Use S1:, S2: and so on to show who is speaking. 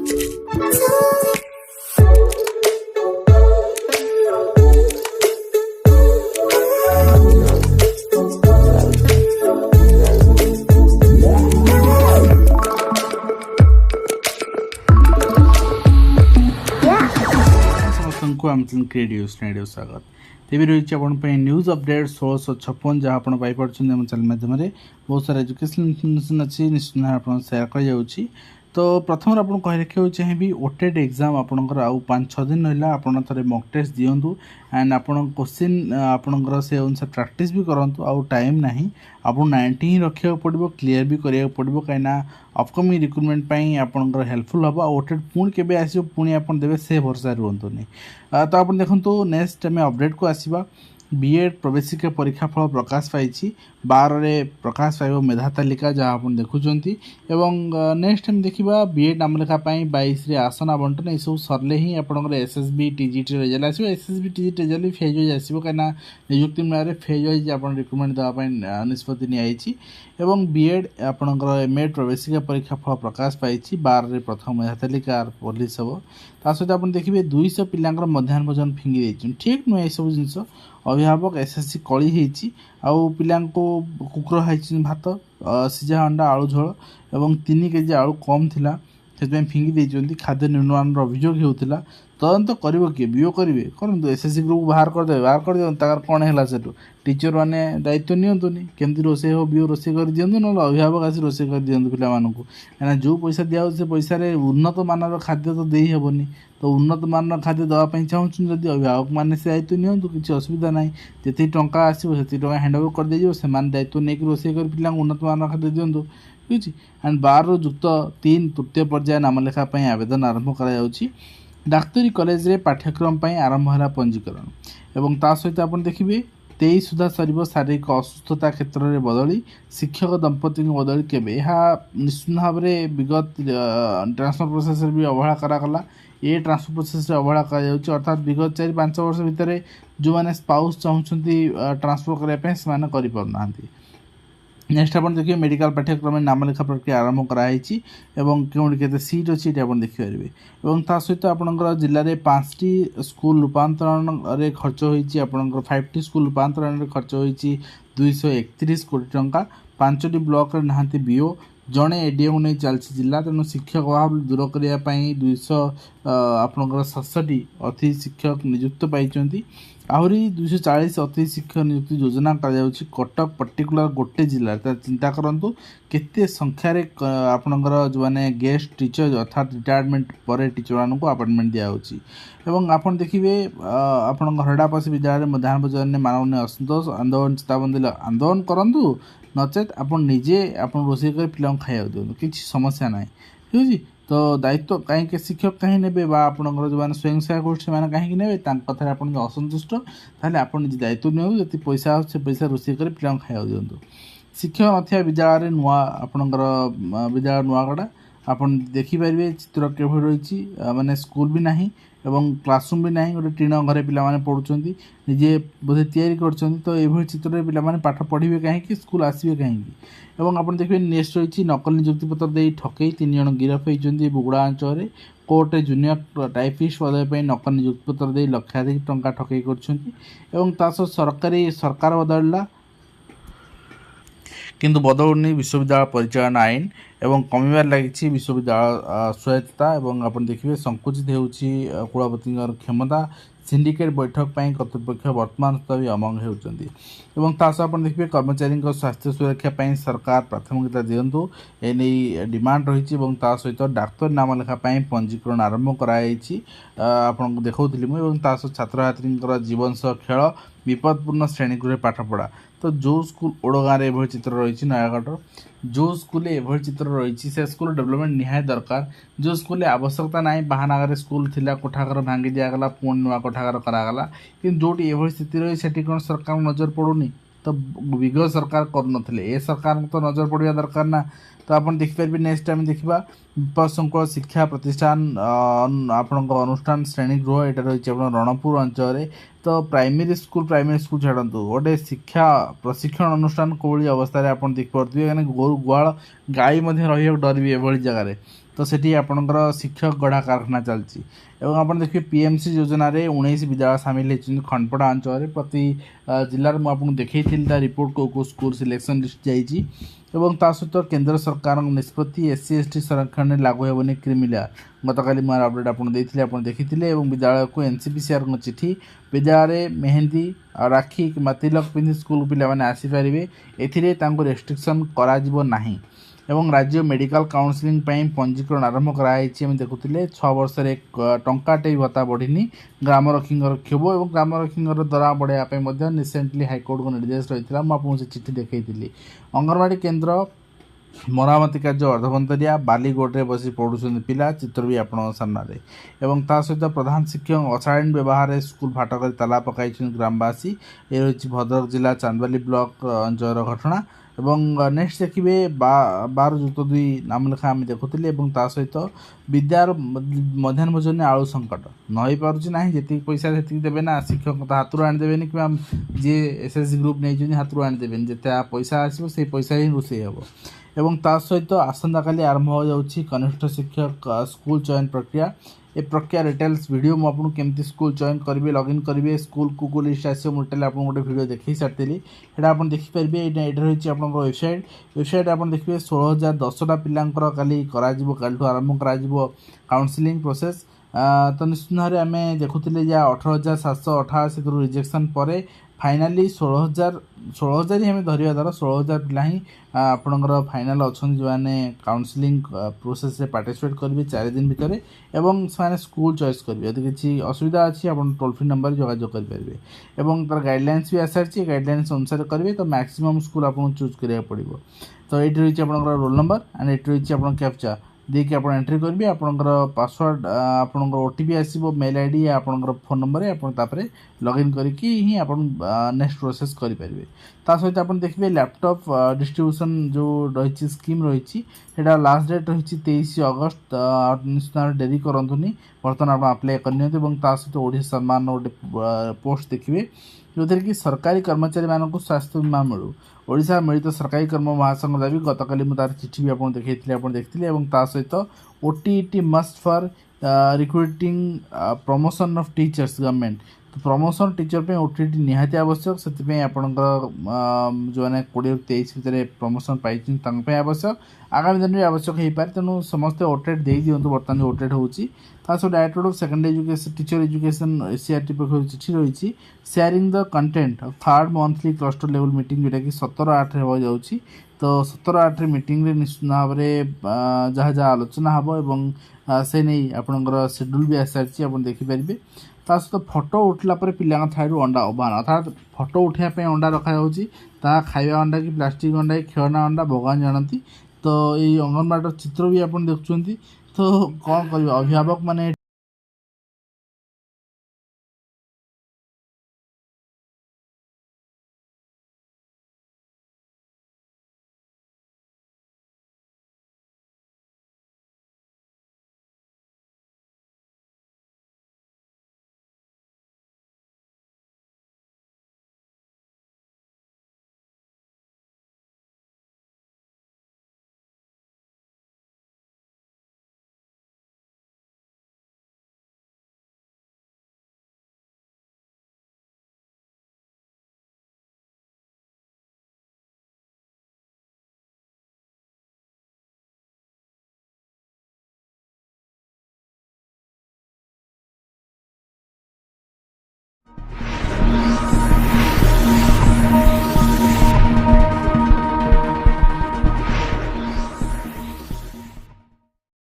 S1: आमचन creative studio स्वागत तेज रही है न्यूज अपडेट 1656 जहाँ आप पाइपुम चैनल माध्यम बहुत सारा एजुकेशनल इनफर्मेशन अच्छी निश्चित भाव आप सेयार कर तो प्रथम आपको कही रखा चाहिए ओटेड एग्जाम आपंकर आउ 5-6 दिन रहा आप थे मॉक टेस्ट दिंतु एंड आप क्वेश्चन आपंकर से अनुसार प्रैक्टिस भी करूँ आउ टाइम ना आप 90 ही रखा पड़ो क्लीयर भी करा पड़ो कहीं अपकमिंग रिक्रुटमेंट आपंकर हेल्पफुल हम ओटेड पुणी के आसो पुणी आप देवे से भरोसा रुहतुनि तो आप देखो नेक्स्ट आम अपडेट को आसवा बीएड प्रवेशिका परीक्षा फल प्रकाश पाई 12 रे प्रकाश पाइब मेधा तालिका जहाँ आप देखुंत नेक्स्ट टाइम देखा बीएड नाम लेखापी 22 रे आसन आवंटन ये सब सरले ही आप एसएसबी टीजीटी रिजल्ट आसो एसएसबी टीजीटी रिजल्ट भी फेज वाइज आसो कहीं नियुक्ति मेल फेज वाइज आप रिक्रुटमेंट देवाई निष्पत्ति नहीं बीएड आपंकर एमएड प्रवेशिका परीक्षा फल प्रकाश पाई 12 रे प्रथम मेधा तालिका पुलिस हम ता सहित आप देखिए 200 पिलांकर मध्याह्न भोजन फिंगी ठीक नुहे ये सब जिनस अभिभावक एसएससी कली होती आउ पिला कुकुर खाई भात सीझा अंडा आलू झोल और 3 केजी आलू कम थिला से फिंगी देती खाद्य निर्माण अभियोग होता तदंत कर किए बीओ करेंगे करूँ एसएससी ग्रुप बाहर कर दिखार कौन है से टीचर मैंने दायित्व नियंतुनि केमती रोसे हो बीओ रोसे कर दिंतु ना अभिभावक आसी रोसे कर दिंतु पिलामानंकु कहीं जो पैसा दिया से पैसा उन्नत मानर खाद्य तो दे हेबनी तो उन्नत मानर खाद्य देवाई चाहूँ जदि अभिभावक मैंने से दायित्व नियंतु किसी असुविधा ना जी टंका आसो से हैंड ओवर कर दे से दायित्व नहीं रोसे कर पिला उन्नत मानर खाद्य दिंतु ठीक है एंड 12 जुक्त 3 तृतीय पर्याय नाम लेखापी आवेदन आरंभ कर डाक्तरी कॉलेज रे पाठ्यक्रम आरंभ है पंजीकरण एवं ता सहित आप देखिए 23 सुधा सर शारीरिक असुस्थता क्षेत्र में बदली शिक्षक दंपति बदली केबे निश्चित भाव में विगत ट्रांसफर प्रोसेस भी अवहेला करागला ये ट्रांसफर प्रोसेस अवहेला अर्थात विगत 4-5 वर्ष भितर जो मैंने स्पाउस चाहते ट्रांसफर करने करना नेक्स्ट आप देखिए मेडिकल पाठ्यक्रम में नाम लेखा प्रक्रिया आरंभ कराई कौटी के सीट अच्छी ये आप देखिपारे और ता सहित आपंकर जिले में 5टी स्कूल रूपांतरण खर्च होती आपंकर 5टी स्कूल रूपांतरण खर्च होती 231 कोटी टंका 5टी ब्लॉक नहांती बीओ जड़े एडीएम नहीं चलती जिला तेणु शिक्षक अभाव दूर करने 200 आपंकर 67 अतिथि शिक्षक नियुक्त पाई आहरी 240 अतिथि शिक्षक नियुक्ति योजना कटक पर्टिकुलर गोटे जिला चिंता करूँ केते संख्यार आपंकर जो मैंने गेस्ट टीचर अर्थात रिटायरमेंट पर टीचर मानक अपॉइंटमेंट दिखाई आप देखिए आप हरडापसी विद्यालय मध्याह्न भोजन मानव असंतोष आंदोलन चेतावनी आंदोलन करूँ नचेत आप निजे आप रोसे कर पिला खाया दिखाँ किसी समस्या ना ठीक है तो दायित्व कहीं शिक्षक कहीं ने आपंकर जो मैंने स्वयं सहायक गोष्ठी मैंने कहीं ने कथा आप असंतुष्ट ताले आप निजे दायित्व नि पैसा से पैसा रोसे कर पिला खाया दिंतु शिक्षक ना विद्यालय नुआ आपंकर विद्यालय नुआगढ़ा आप देखिपारे चित्र के रही माने स्कूल भी नहीं एवं क्लासरूम भी नहीं गोटे टीण घरे पिलाने पढ़ुं निजे बोधे तैयारी कर तो ये चित्र पिलाने पाठ पढ़े कहीं स्कूल आसवे कहीं एवं आप देखिए नेक्स्ट रही नकल नियुक्ति पत्र दे ठकई 3 जन गिरफ होती बुगुड़ा अंचल में कोर्टे जूनियर टाइपिस्ट पदवी नकल नियुक्ति पत्र दे लक्षाधिक टंका ठकई कर सरकार बदलला किंतु बदलुनी विश्वविद्यालय परिचालन आईन एवं कमिबार लगी विश्वविद्यालय स्वायत्तता एवं आप देखिए संकुचित होती कुलपति क्षमता सिंडिकेट बैठक पर कर्तृपक्ष वर्तमान सुधा भी अमंग होती आप देखिए कर्मचारी स्वास्थ्य सुरक्षा सरकार प्राथमिकता दिंतु एने डिमांड रही सहित डाक्तर नाम लेखापी पंजीकरण आरंभ कराई आप देखा छात्र छात्री जीवन सह खेल विपदपूर्ण श्रेणीगृह पाठपढ़ा तो जो स्कूल ओडगाँ एभली चित्र रही नयागढ़ जो स्कूल एभली चित्र रही से स्कूल डेवलपमेंट निहाय दरकार जो स्कूल आवश्यकता ना बाहानागार स्कूल थिला कोठाघर भांगी दिगला पुणी नुआ कोठाघर करागला कि जोटी एभली स्थिति रही से कौन सरकार नजर पड़ूनी तो विगत सरकार करुनथिले ए सरकार तो नजर पड़ा दरकार ना तो आप देखिपारे नेक्स्ट टाइम देखा विपदसंकुल शिक्षा प्रतिष्ठान आपण अनुष्ठान श्रेणी गृह यहाँ रही रणपुर अंचल तो प्राइमरी स्कूल छाड़ू गोटे शिक्षा प्रशिक्षण अनुष्ठान कौली अवस्था आप देखिपे गोरु गुआल गाई रही डरबी एभली जगह तो सेठी आपणकर शिक्षक गढ़ा कारखाना चलती एवं आप देखिए पीएमसी योजना रे 19 विद्यालय सामिल होती खंडपड़ा अंचल प्रति जिलार मुझे देखी रिपोर्ट को स्कूल सिलेक्शन लिस्ट जाइए एवं ता सहित केंद्र सरकार निष्पत्ति एससी एसटी संरक्षण में लागू हेबनी क्रिमिलिया गतकाली मोर अपडेट आप देखी विद्यालय को एनसीपीसीआर चिठी विद्यालय मेहंदी राखी कि तिलक पिंधि स्कूल पिला आसीपारे एथिरे रेस्ट्रिक्शन करा नाही एवं राज्य मेडिकल काउंसलिंग पंजीकरण आरंभ कराई देखुले 6 वर्ष टंकाटे भत्ता बढ़ी ग्रामरक्षी क्षोभ और ग्रामरक्षी दरा बढ़ाया रिसेंटली हाइकोर्ट को निर्देश रही है मुझे चिठी देखी अंगनवाड़ी केन्द्र मरामती कार्य अर्धबंतरिया बालीगोड्रे बसी पढ़ुं पिला चित्र भी आप सामने एवं ता सहित प्रधान शिक्षक अशालीन व्यवहार स्कूल फाटक ताला पकाई ग्रामवासी ये रही भद्रक जिला चांदबाली ब्लॉक अंचल घटना एवं नेक्स्ट देखिए 12/2 नाम लेखा आम देखुले ता सहित विद्यार मध्याह्न भोजन आलू संकट नई पार्टी ना जी पैसा से देवे ना शिक्षक हाथ आनीदेवे कि जी एसएसजी ग्रुप नहीं हाथ आनीदेवे जिते पैसा आसो से पैसा ही रोषे हे एवं ता सहित आसंता काली आरंभ हो जाउछि कनिष्ठ शिक्षक स्कूल चयन प्रक्रिया ए प्रक्रिया डिटेल्स वीडियो मु आपन केमती स्कूल चयन करेंगे लॉगिन करेंगे स्कूल को लिस्ट आसो मुझे आप गोटे वीडियो देखी सारी यहाँ आप देखिपारे ये रही आप वेबसाइट आप देखिए 16,010टा पिलांकर काली कालू आरंभ कर काउंसलिंग प्रोसेस तो निश्चित भाव में आम देखुले 18,788 रिजेक्शन पर फाइनाली 16,000 ही हमें धरिया द्वारा 16,000 पिला ही आपणकर फाइनाल अच्छा जो मैंने काउंसलिंग प्रोसेस रे पार्टिसिपेट करेंगे 4 दिन भितर एवं से स्कूल चॉइस करेंगे यदि किसी असुविधा अच्छी आप टोल फ्री नंबर जोगाजोग करेंगे एवं तार गाइडलाइंस भी आसारी गाइडलाइंस अनुसार करेंगे तो मैक्सिमम स्कूल आपको चूज करा पड़ो तो ये रही है आप रोल नंबर एंड ये रही है आप कैप्चा देखिए आप एंट्री करेंगे आपंकर पासवर्ड आपंकर ओटीपी आसो मेल आईडी आपंकर फोन नंबर आपरे लॉगिन करके ही आप नेक्स्ट प्रोसेस करेंगे ता सहित आप देखिए लैपटॉप डिस्ट्रीब्यूशन जो रही स्कीम रही लास्ट डेट रही 23 अगस्त निश्चित डेरी करतुनि बर्तमान आप अप्लाई करनी सहित ओडिशा सम्मान गोटे पोस्ट देखिए जो कि सरकारी कर्मचारी मानक स्वास्थ्य बीमा मिलू ओडिशा मिलित सरकारी कर्म महासंघ दाबी गतकाली मुझे चिठी भी आप देखते सहित OTET must for recruiting promotion of teachers government तो प्रमोशन टीचर पे ओटीईटी निहाती आवश्यक से आपंकर जो मैंने 20-23 भितर प्रमोशन पाई आवश्यक आगामी दिन में आवश्यक हो पाए तेणु समस्ते ओटेट दे दिंतु बर्तमान जो ओटेट होती director of secondary education teacher education SCERT पक्ष चिठी रही sharing the content third monthly cluster level meeting जोटा कि 17/8 हो जाऊँगी तो 17/8 मीटिंग निश्चित भाव में जहाँ जहाँ आलोचना हम से नहीं आपंकर शेड्यूल भी आसारी आप देखिपारे ता सहित फोटो उठला पिला ठारू अंडा अबान अर्थात फोटो उठाई अंडा रखा खाଇବା अंडा कि प्लास्टिक अंडा कि खेलना अंडा भगवान जानती तो ये अंगनवाड़ी चित्र भी आप देखुं तो कौन कर अभिभावक माने